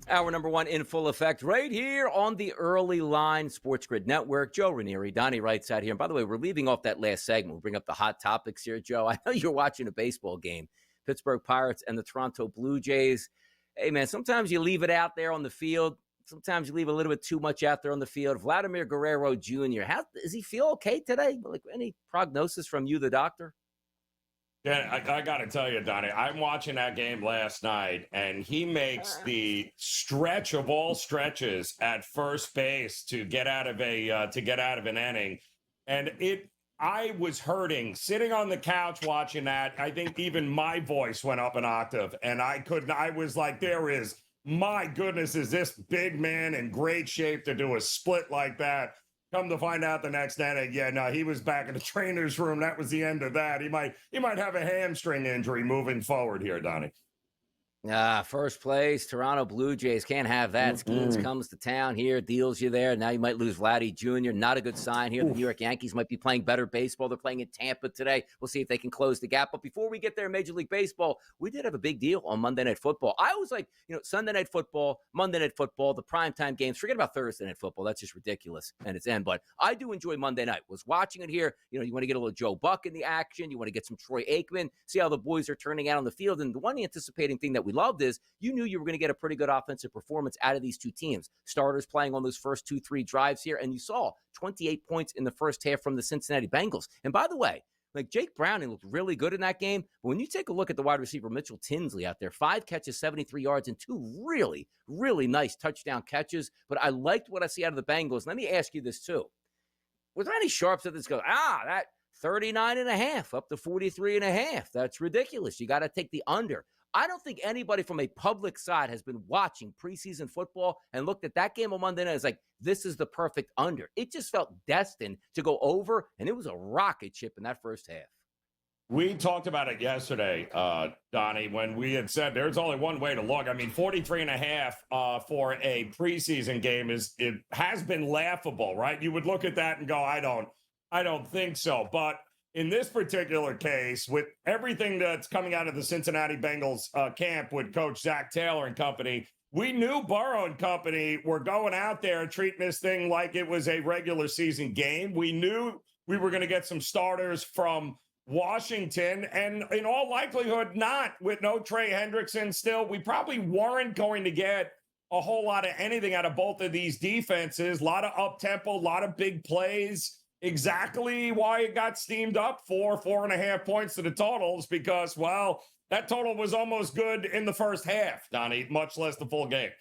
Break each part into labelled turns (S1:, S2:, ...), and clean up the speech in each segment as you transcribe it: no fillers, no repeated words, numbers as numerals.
S1: Hour number one in full effect right here on the Early Line SportsGrid Network. Joe Raineri, Donnie Wright's out here. And by the way, we're leaving off that last segment. We'll bring up the hot topics here, Joe. I know you're watching a baseball game, Pittsburgh Pirates and the Toronto Blue Jays. Hey, man, sometimes you leave it out there on the field. Sometimes you leave a little bit too much out there on the field. Vladimir Guerrero Jr., does he feel okay today? Like, any prognosis from you, the doctor?
S2: Yeah, I got to tell you, Donnie, I'm watching that game last night, and he makes the stretch of all stretches at first base to get out of an inning, and I was hurting sitting on the couch watching that. I think even my voice went up an octave, and I was like, my goodness, is this big man in great shape to do a split like that? Come to find out the next inning, he was back in the trainer's room. That was the end of that. He might have a hamstring injury moving forward here, Donnie.
S1: First place, Toronto Blue Jays. Can't have that. Skeens comes to town here, deals you there. Now you might lose Vladdy Jr. Not a good sign here. The New York Yankees might be playing better baseball. They're playing in Tampa today. We'll see if they can close the gap. But before we get there, Major League Baseball, we did have a big deal on Monday Night Football. I was like, Sunday Night Football, Monday Night Football, the primetime games. Forget about Thursday Night Football. That's just ridiculous and its end. But I do enjoy Monday night. Was watching it here. You want to get a little Joe Buck in the action. You want to get some Troy Aikman, see how the boys are turning out on the field. And the one anticipating thing that we loved is you knew you were going to get a pretty good offensive performance out of these two teams. Starters playing on those first 2-3 drives here, and you saw 28 points in the first half from the Cincinnati Bengals. And by the way, like Jake Browning looked really good in that game. But when you take a look at the wide receiver Mitchell Tinsley out there, 5 catches, 73 yards, and 2 really, really nice touchdown catches. But I liked what I see out of the Bengals. Let me ask you this too. Was there any sharps that this goes, that 39.5 up to 43.5? That's ridiculous. You got to take the under. I don't think anybody from a public side has been watching preseason football and looked at that game on Monday night as like, this is the perfect under. It just felt destined to go over, and it was a rocket ship in that first half.
S2: We talked about it yesterday, Donnie, when we had said there's only one way to look. I mean, 43.5 for a preseason game it has been laughable, right? You would look at that and go, I don't think so. But in this particular case, with everything that's coming out of the Cincinnati Bengals camp with Coach Zach Taylor and company, we knew Burrow and company were going out there and treating this thing like it was a regular season game. We knew we were going to get some starters from Washington, and in all likelihood, not with no Trey Hendrickson still. We probably weren't going to get a whole lot of anything out of both of these defenses. A lot of up-tempo, a lot of big plays. Exactly why it got steamed up 4.5 points to the totals, because, that total was almost good in the first half, Donnie, much less the full game.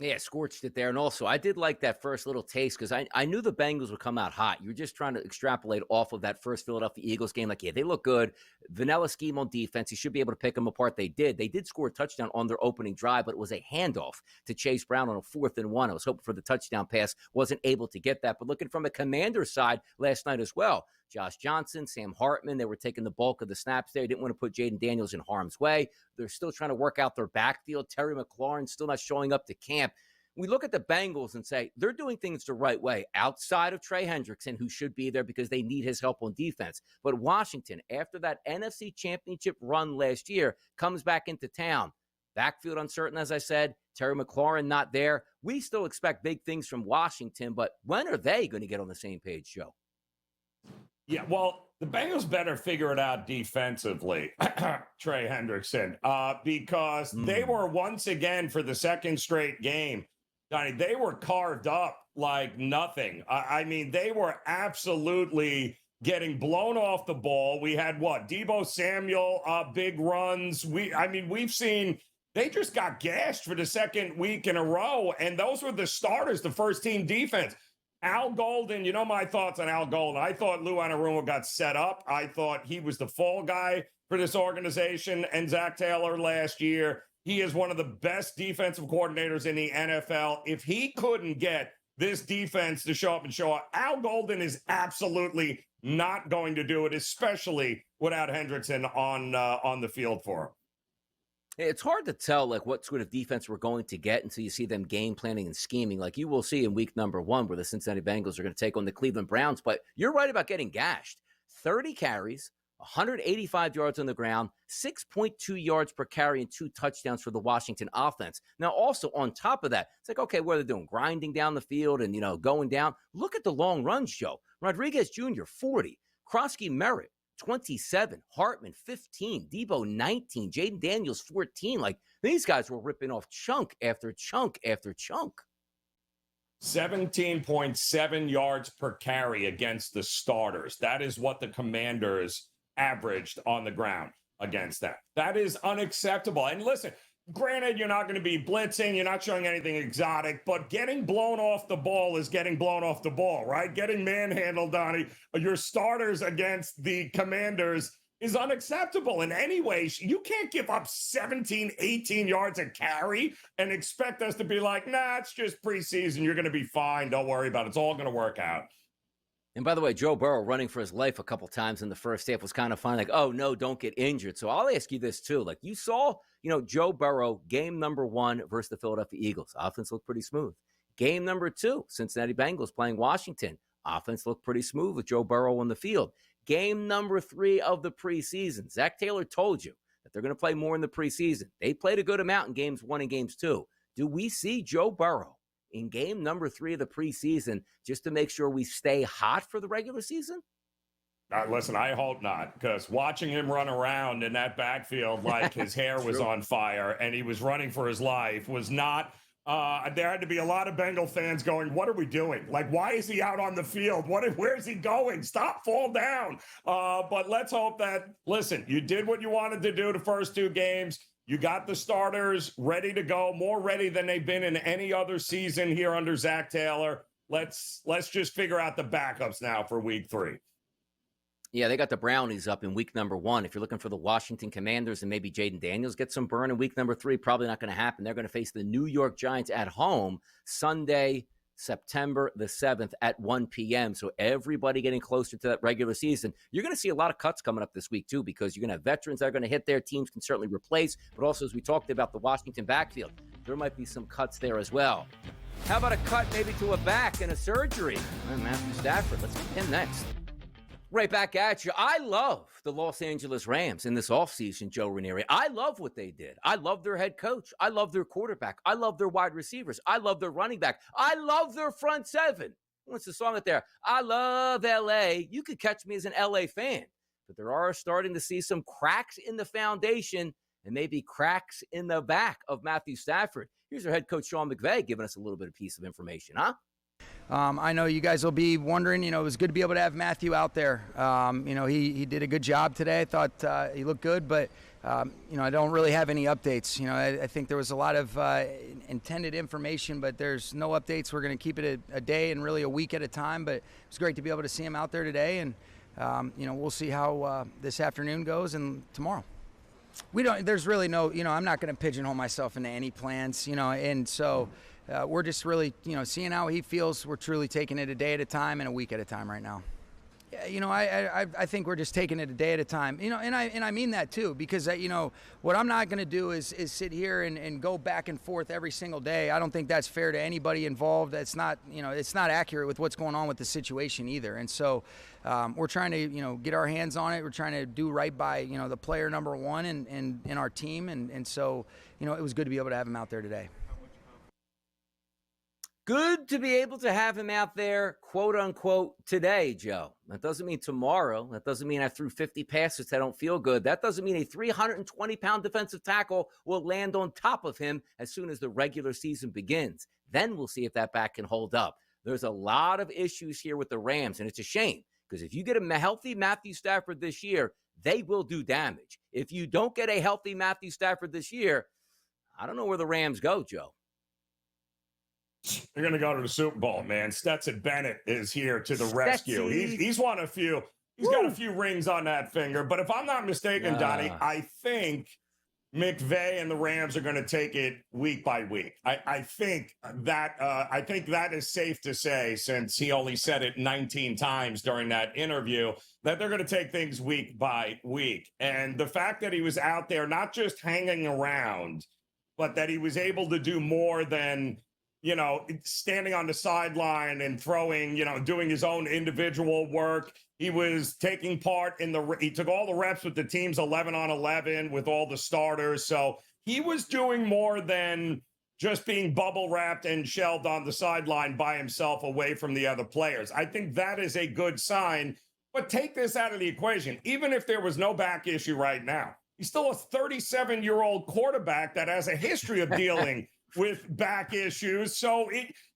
S1: Yeah, scorched it there. And also, I did like that first little taste because I knew the Bengals would come out hot. You were just trying to extrapolate off of that first Philadelphia Eagles game. Like, they look good. Vanilla scheme on defense. You should be able to pick them apart. They did. They did score a touchdown on their opening drive, but it was a handoff to Chase Brown on a 4th and 1. I was hoping for the touchdown pass. Wasn't able to get that. But looking from a Commander's side last night as well, Josh Johnson, Sam Hartman, they were taking the bulk of the snaps there. Didn't want to put Jaden Daniels in harm's way. They're still trying to work out their backfield. Terry McLaurin still not showing up to camp. We look at the Bengals and say they're doing things the right way outside of Trey Hendrickson, who should be there because they need his help on defense. But Washington, after that NFC Championship run last year, comes back into town. Backfield uncertain, as I said. Terry McLaurin not there. We still expect big things from Washington, but when are they going to get on the same page, Joe?
S2: Yeah, well, the Bengals better figure it out defensively, Trey Hendrickson, because they were once again, for the second straight game, Donnie, they were carved up like nothing. I mean, they were absolutely getting blown off the ball. We had Deebo Samuel, big runs. We've seen they just got gashed for the second week in a row, and those were the starters, the first team defense. Al Golden, you know my thoughts on Al Golden. I thought Lou Anarumo got set up. I thought he was the fall guy for this organization and Zach Taylor last year. He is one of the best defensive coordinators in the NFL. If he couldn't get this defense to show up and show up, Al Golden is absolutely not going to do it, especially without Hendrickson on the field for him.
S1: It's hard to tell like what sort of defense we're going to get until you see them game planning and scheming. Like you will see in week number 1 where the Cincinnati Bengals are going to take on the Cleveland Browns. But you're right about getting gashed. 30 carries, 185 yards on the ground, 6.2 yards per carry, and 2 touchdowns for the Washington offense. Now, also on top of that, it's like, okay, what are they doing? Grinding down the field and, going down. Look at the long runs, Joe. Rodriguez Jr., 40. Krosky Merritt, 27. Hartman, 15. Debo, 19. Jaden Daniels, 14. Like, these guys were ripping off chunk after chunk after chunk.
S2: 17.7 yards per carry against the starters. That is what the Commanders averaged on the ground against them. That is unacceptable. And listen, granted, you're not going to be blitzing. You're not showing anything exotic, but getting blown off the ball is getting blown off the ball, right? Getting manhandled, Donnie, your starters against the Commanders is unacceptable in any way. You can't give up 17, 18 yards a carry and expect us to be like, nah, it's just preseason. You're going to be fine. Don't worry about it. It's all going to work out.
S1: And by the way, Joe Burrow running for his life a couple times in the first half was kind of fun. Like, oh, no, don't get injured. So I'll ask you this, too. Like, you saw, Joe Burrow, game number 1 versus the Philadelphia Eagles. Offense looked pretty smooth. Game number 2, Cincinnati Bengals playing Washington. Offense looked pretty smooth with Joe Burrow on the field. Game number 3 of the preseason. Zach Taylor told you that they're going to play more in the preseason. They played a good amount in games 1 and games 2. Do we see Joe Burrow in game number 3 of the preseason just to make sure we stay hot for the regular season?
S2: Listen, I hope not, because watching him run around in that backfield like his hair was on fire and he was running for his life was not there had to be a lot of Bengal fans going, what are we doing? Like, why is he out on the field? Where's he going? Stop, fall down. But let's hope that, listen, you did what you wanted to do the first 2 games. You got the starters ready to go, more ready than they've been in any other season here under Zach Taylor. Let's just figure out the backups now for week 3.
S1: Yeah, they got the Brownies up in week number 1. If you're looking for the Washington Commanders and maybe Jaden Daniels get some burn in week number 3, probably not going to happen. They're going to face the New York Giants at home Sunday, September the 7th at 1 p.m. So everybody getting closer to that regular season. You're going to see a lot of cuts coming up this week, too, because you're going to have veterans that are going to hit their teams can certainly replace. But also, as we talked about the Washington backfield, there might be some cuts there as well. How about a cut maybe to a back and a surgery? Matthew Stafford, let's get him next. Right back at you. I love the Los Angeles Rams in this offseason, Joe Raineri. I love what they did. I love their head coach. I love their quarterback. I love their wide receivers. I love their running back. I love their front 7. What's the song out there? I love L.A. You could catch me as an L.A. fan. But there are starting to see some cracks in the foundation and maybe cracks in the back of Matthew Stafford. Here's our head coach, Sean McVay, giving us a little bit of piece of information, huh?
S3: I know you guys will be wondering, it was good to be able to have Matthew out there. He did a good job today. I thought he looked good, but, I don't really have any updates. I think there was a lot of intended information, but there's no updates. We're going to keep it a day and really a week at a time, but it was great to be able to see him out there today, and, we'll see how this afternoon goes and tomorrow. There's really no, I'm not going to pigeonhole myself into any plans, and so we're just really, seeing how he feels. We're truly taking it a day at a time and a week at a time right now. Yeah, I think we're just taking it a day at a time, and I mean that too, because, what I'm not going to do is sit here and go back and forth every single day. I don't think that's fair to anybody involved. That's not, it's not accurate with what's going on with the situation either. And so we're trying to, get our hands on it. We're trying to do right by, the player number 1 and in our team. And so, it was good to be able to have him out there today.
S1: Good to be able to have him out there, quote unquote, today, Joe. That doesn't mean tomorrow. That doesn't mean I threw 50 passes that don't feel good. That doesn't mean a 320-pound defensive tackle will land on top of him as soon as the regular season begins. Then we'll see if that back can hold up. There's a lot of issues here with the Rams, and it's a shame because if you get a healthy Matthew Stafford this year, they will do damage. If you don't get a healthy Matthew Stafford this year, I don't know where the Rams go, Joe.
S2: You're going to go to the Super Bowl, man. Stetson Bennett is here to the rescue. He's won a few. He's got a few rings on that finger. But if I'm not mistaken, Donnie, I think McVay and the Rams are going to take it week by week. I think that is safe to say, since he only said it 19 times during that interview, that they're going to take things week by week. And the fact that he was out there, not just hanging around, but that he was able to do more than standing on the sideline and throwing, doing his own individual work. He was taking part he took all the reps with the team's 11 on 11 with all the starters. So he was doing more than just being bubble wrapped and shelved on the sideline by himself away from the other players. I think that is a good sign. But take this out of the equation. Even if there was no back issue right now, he's still a 37-year-old quarterback that has a history of dealing with back issues. So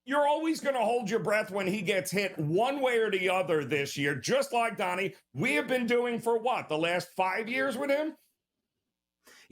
S2: you're always going to hold your breath when he gets hit one way or the other this year, just like Donnie, we have been doing for the last 5 years with him?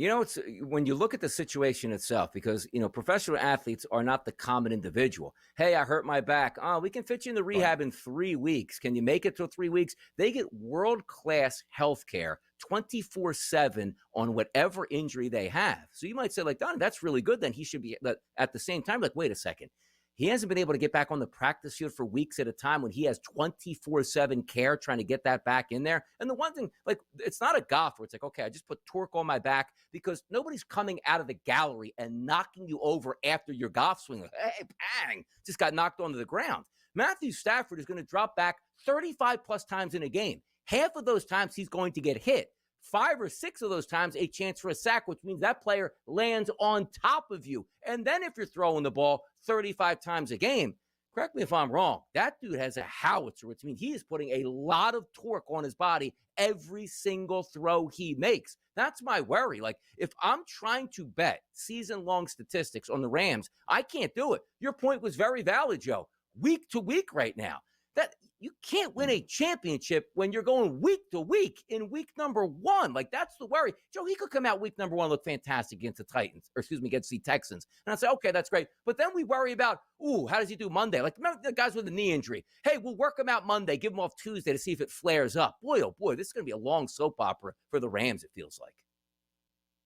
S1: It's when you look at the situation itself, because, professional athletes are not the common individual. Hey, I hurt my back. Oh, we can fit you in the rehab in 3 weeks. Can you make it till 3 weeks? They get world-class health care 24/7 on whatever injury they have. So you might say, like, Donnie, that's really good. Then he should be, but at the same time, like, wait a second. He hasn't been able to get back on the practice field for weeks at a time when he has 24/7 care trying to get that back in there. And the one thing, like, it's not a golf where it's like, okay, I just put torque on my back, because nobody's coming out of the gallery and knocking you over after your golf swing. Like, hey, bang, just got knocked onto the ground. Matthew Stafford is going to drop back 35 plus times in a game. Half of those times he's going to get hit. 5 or 6 of those times, a chance for a sack, which means that player lands on top of you. And then if you're throwing the ball 35 times a game, correct me if I'm wrong, that dude has a howitzer, which means he is putting a lot of torque on his body every single throw he makes. That's my worry. Like, if I'm trying to bet season-long statistics on the Rams, I can't do it. Your point was very valid, Joe. Week to week right now. That you can't win a championship when you're going week to week in week number 1. Like, that's the worry. Joe, he could come out week number 1, look fantastic against against the Texans. And I'd say, okay, that's great. But then we worry about, how does he do Monday? Like, remember the guys with the knee injury? Hey, we'll work him out Monday, give him off Tuesday to see if it flares up. Boy, oh boy, this is going to be a long soap opera for the Rams, it feels like.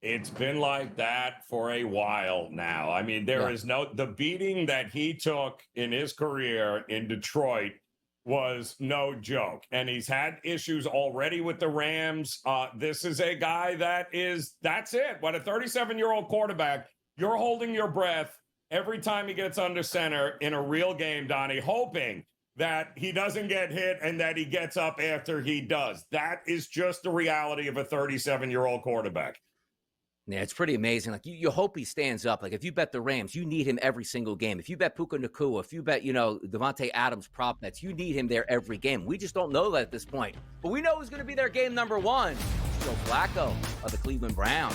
S2: It's been like that for a while now. I mean, the beating that he took in his career in Detroit was no joke. And he's had issues already with the Rams. This is a guy that's it. What, a 37-year-old quarterback, you're holding your breath every time he gets under center in a real game, Donnie, hoping that he doesn't get hit and that he gets up after he does. That is just the reality of a 37-year-old quarterback.
S1: Yeah, it's pretty amazing. Like, you hope he stands up. Like, if you bet the Rams, you need him every single game. If you bet Puka Nacua, if you bet, Devontae Adams prop bets, you need him there every game. We just don't know that at this point. But we know who's going to be there game number 1. Joe Flacco of the Cleveland Browns.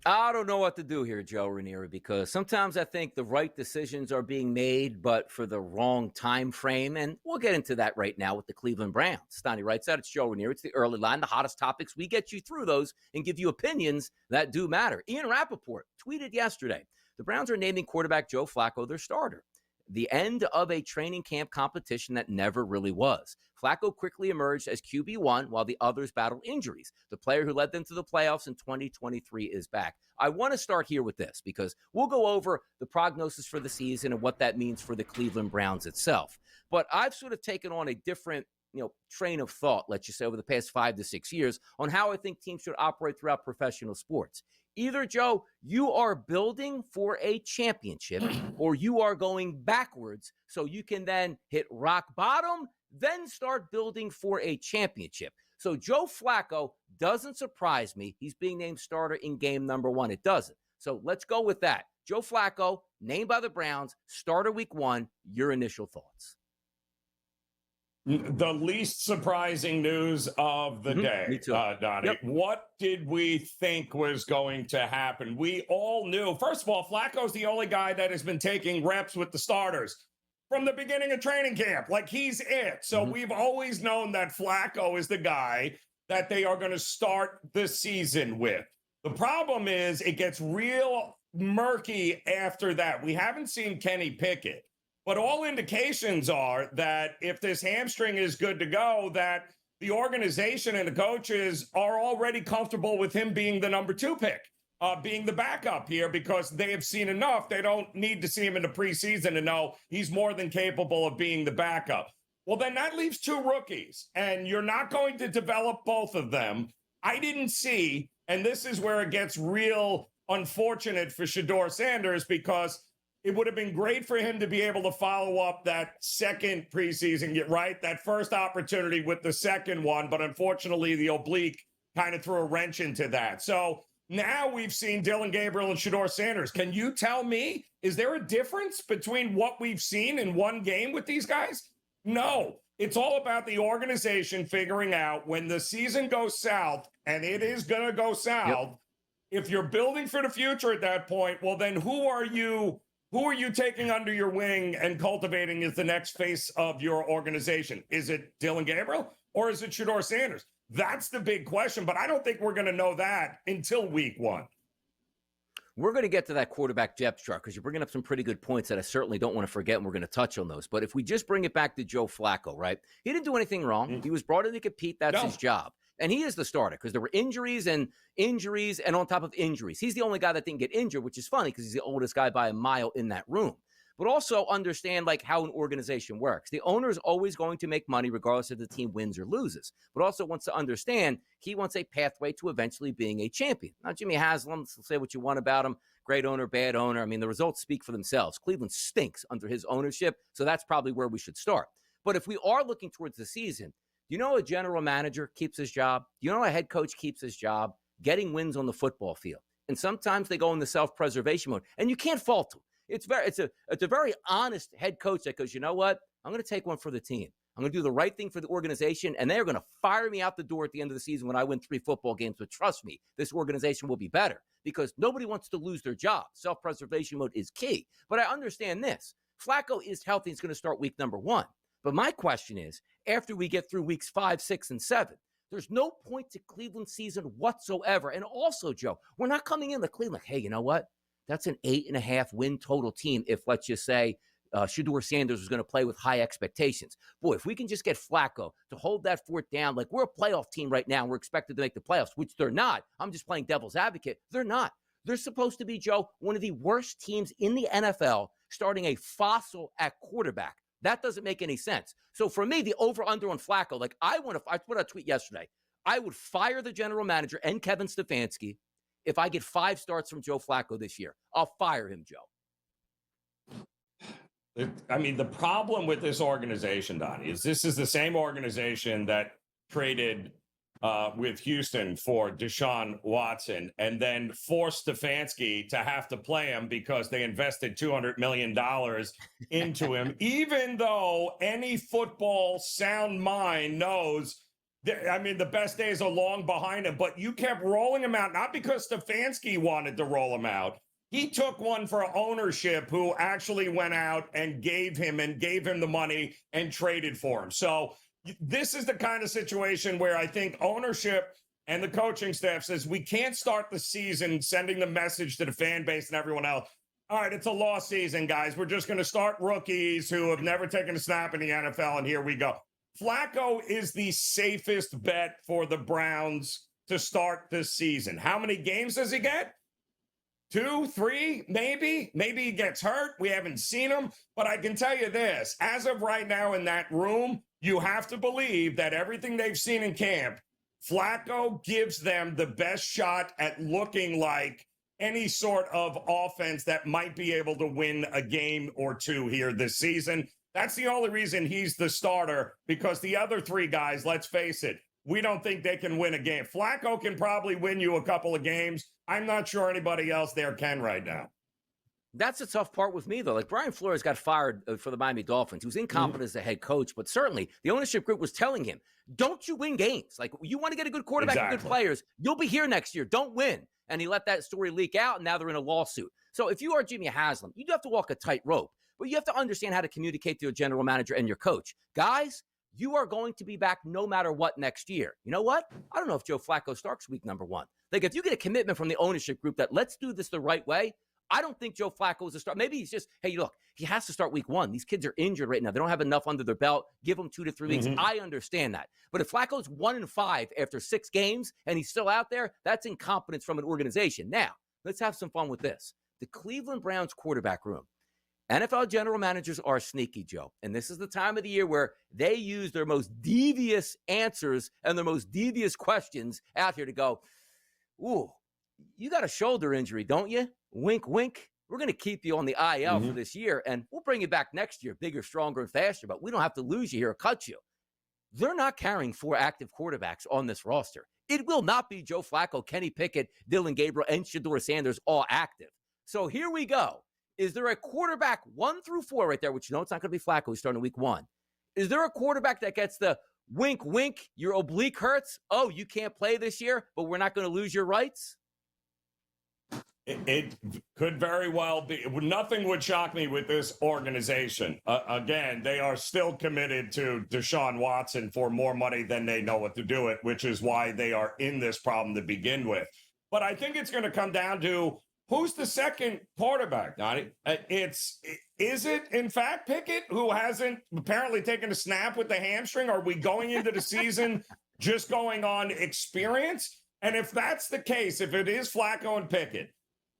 S1: I don't know what to do here, Joe Raineri, because sometimes I think the right decisions are being made, but for the wrong time frame. And we'll get into that right now with the Cleveland Browns. Donnie writes out, it's Joe Raineri. It's the Early Line, the hottest topics. We get you through those and give you opinions that do matter. Ian Rappaport tweeted yesterday, the Browns are naming quarterback Joe Flacco their starter. The end of a training camp competition that never really was. Flacco quickly emerged as QB1 while the others battled injuries. The player who led them to the playoffs in 2023 is back. I want to start here with this because we'll go over the prognosis for the season and what that means for the Cleveland Browns itself. But I've sort of taken on a different train of thought, let's just say, over the past 5 to 6 years on how I think teams should operate throughout professional sports. Either, Joe, you are building for a championship or you are going backwards so you can then hit rock bottom, then start building for a championship. So Joe Flacco doesn't surprise me. He's being named starter in game number 1. It doesn't. So let's go with that. Joe Flacco, named by the Browns, starter week 1. Your initial thoughts?
S2: The least surprising news of the day,
S1: Me too.
S2: Donnie.
S1: Yep.
S2: What did we think was going to happen? We all knew. First of all, Flacco's the only guy that has been taking reps with the starters from the beginning of training camp. Like, he's it. So we've always known that Flacco is the guy that they are going to start the season with. The problem is it gets real murky after that. We haven't seen Kenny Pickett. But all indications are that if this hamstring is good to go, that the organization and the coaches are already comfortable with him being the number 2 pick, being the backup here, because they have seen enough. They don't need to see him in the preseason to know he's more than capable of being the backup. Well, then that leaves 2 rookies, and you're not going to develop both of them. I didn't see, and this is where it gets real unfortunate for Shedeur Sanders, because it would have been great for him to be able to follow up that second preseason, right? That first opportunity with the second one. But unfortunately, the oblique kind of threw a wrench into that. So now we've seen Dillon Gabriel and Shedeur Sanders. Can you tell me, is there a difference between what we've seen in one game with these guys? No. It's all about the organization figuring out when the season goes south, and it is going to go south. If you're building for the future at that point, well, then who are you taking under your wing and cultivating as the next face of your organization? Is it Dillon Gabriel or is it Shedeur Sanders? That's the big question, but I don't think we're going to know that until week 1.
S1: We're going to get to that quarterback depth chart because you're bringing up some pretty good points that I certainly don't want to forget, and we're going to touch on those. But if we just bring it back to Joe Flacco, right? He didn't do anything wrong. He was brought in to compete. That's his job. And he is the starter because there were injuries and on top of injuries. He's the only guy that didn't get injured, which is funny because he's the oldest guy by a mile in that room. But also understand like how an organization works. The owner is always going to make money regardless if the team wins or loses, but also wants to understand he wants a pathway to eventually being a champion. Now, Jimmy Haslam, say what you want about him, great owner, bad owner. I mean, the results speak for themselves. Cleveland stinks under his ownership, so that's probably where we should start. But if we are looking towards the season, do you know a general manager keeps his job? Do you know a head coach keeps his job? Getting wins on the football field. And sometimes they go in the self-preservation mode, and you can't fault them. It's a very honest head coach that goes, you know what? I'm going to take one for the team. I'm going to do the right thing for the organization, and they're going to fire me out the door at the end of the season when I win 3 football games. But trust me, this organization will be better because nobody wants to lose their job. Self-preservation mode is key. But I understand this. Flacco is healthy. He's going to start week number 1. But my question is, after we get through weeks 5, 6, and 7, there's no point to Cleveland's season whatsoever. And also, Joe, we're not coming into Cleveland like, hey, you know what? That's an 8.5 win total team if, let's just say, Shedeur Sanders was going to play with high expectations. Boy, if we can just get Flacco to hold that fort down, like we're a playoff team right now, and we're expected to make the playoffs, which they're not. I'm just playing devil's advocate. They're not. They're supposed to be, Joe, one of the worst teams in the NFL, starting a fossil at quarterback. That doesn't make any sense. So for me, the over-under on Flacco, like I put out a tweet yesterday. I would fire the general manager and Kevin Stefanski if I get 5 starts from Joe Flacco this year. I'll fire him, Joe.
S2: I mean, the problem with this organization, Donnie, is this is the same organization that traded with Houston for Deshaun Watson and then forced Stefanski to have to play him because they invested $200 million into him, even though any football sound mind knows I mean, the best days are long behind him, but you kept rolling him out, not because Stefanski wanted to roll him out. He took one for ownership who actually went out and gave him the money and traded for him. So this is the kind of situation where I think ownership and the coaching staff says, we can't start the season sending the message to the fan base and everyone else. All right, it's a lost season, guys. We're just going to start rookies who have never taken a snap in the NFL, and here we go. Flacco is the safest bet for the Browns to start this season. How many games does he get? 2, 3, maybe? Maybe he gets hurt. We haven't seen him. But I can tell you this, as of right now in that room, you have to believe that everything they've seen in camp, Flacco gives them the best shot at looking like any sort of offense that might be able to win a game or 2 here this season. That's the only reason he's the starter, because the other 3 guys, let's face it, we don't think they can win a game. Flacco can probably win you a couple of games. I'm not sure anybody else there can right now.
S1: That's the tough part with me, though. Like, Brian Flores got fired for the Miami Dolphins. He was incompetent as a head coach, but certainly the ownership group was telling him, don't you win games. Like, you want to get a good quarterback and good players, you'll be here next year. Don't win. And he let that story leak out, and now they're in a lawsuit. So if you are Jimmy Haslam, you do have to walk a tight rope. But you have to understand how to communicate to your general manager and your coach. Guys, you are going to be back no matter what next year. You know what? I don't know if Joe Flacco starts week number 1. Like, if you get a commitment from the ownership group that let's do this the right way, I don't think Joe Flacco is a start. Maybe he's just, hey, look, he has to start week 1. These kids are injured right now. They don't have enough under their belt. Give them 2 to 3 weeks. I understand that. But if Flacco's 1-5 after 6 games and he's still out there, that's incompetence from an organization. Now, let's have some fun with this. The Cleveland Browns quarterback room. NFL general managers are sneaky, Joe. And this is the time of the year where they use their most devious answers and their most devious questions out here to go, ooh, you got a shoulder injury, don't you? Wink, wink. we're going to keep you on the IL for this year, and we'll bring you back next year, bigger, stronger, and faster, but we don't have to lose you here or cut you. They're not carrying 4 active quarterbacks on this roster. It will not be Joe Flacco, Kenny Pickett, Dylan Gabriel, and Shedeur Sanders all active. So here we go. Is there a quarterback 1 through 4 right there, which you know it's not going to be Flacco who's starting week 1? Is there a quarterback that gets the wink, wink, your oblique hurts? Oh, you can't play this year, but we're not going to lose your rights?
S2: It could very well be. Nothing would shock me with this organization. Again, they are still committed to Deshaun Watson for more money than they know what to do with, which is why they are in this problem to begin with. But I think it's going to come down to who's the second quarterback, Donnie? Is it, in fact, Pickett, who hasn't apparently taken a snap with the hamstring? Are we going into the season just going on experience? And if that's the case, if it is Flacco and Pickett,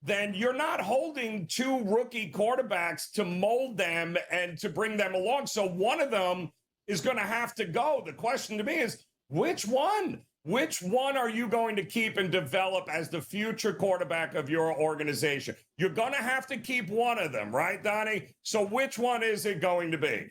S2: then you're not holding 2 rookie quarterbacks to mold them and to bring them along. So one of them is going to have to go. The question to me is, which one? Which one are you going to keep and develop as the future quarterback of your organization? You're going to have to keep one of them, right, Donnie? So which one is it going to be?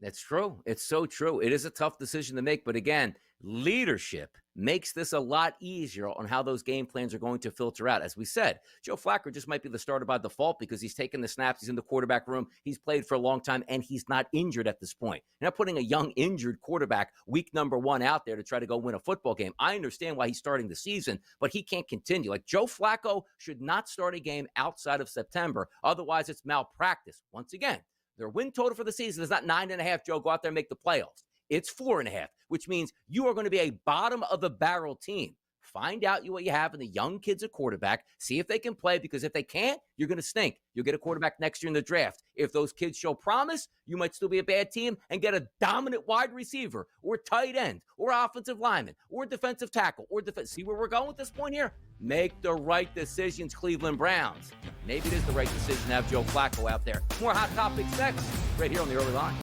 S1: That's true. It's so true. It is a tough decision to make. But again, leadership makes this a lot easier on how those game plans are going to filter out. As we said, Joe Flacco just might be the starter by default because he's taken the snaps. He's in the quarterback room. He's played for a long time, and he's not injured at this point. You're not putting a young injured quarterback week number 1 out there to try to go win a football game. I understand why he's starting the season, but he can't continue. Like, Joe Flacco should not start a game outside of September. Otherwise, it's malpractice. Once again, their win total for the season is not 9.5, Joe, go out there and make the playoffs. It's 4.5, which means you are going to be a bottom-of-the-barrel team. Find out what you have in the young kids at quarterback. See if they can play, because if they can't, you're going to stink. You'll get a quarterback next year in the draft. If those kids show promise, you might still be a bad team and get a dominant wide receiver or tight end or offensive lineman or defensive tackle or See where we're going at this point here? Make the right decisions, Cleveland Browns. Maybe it is the right decision to have Joe Flacco out there. More Hot Topics next, right here on the Early Line.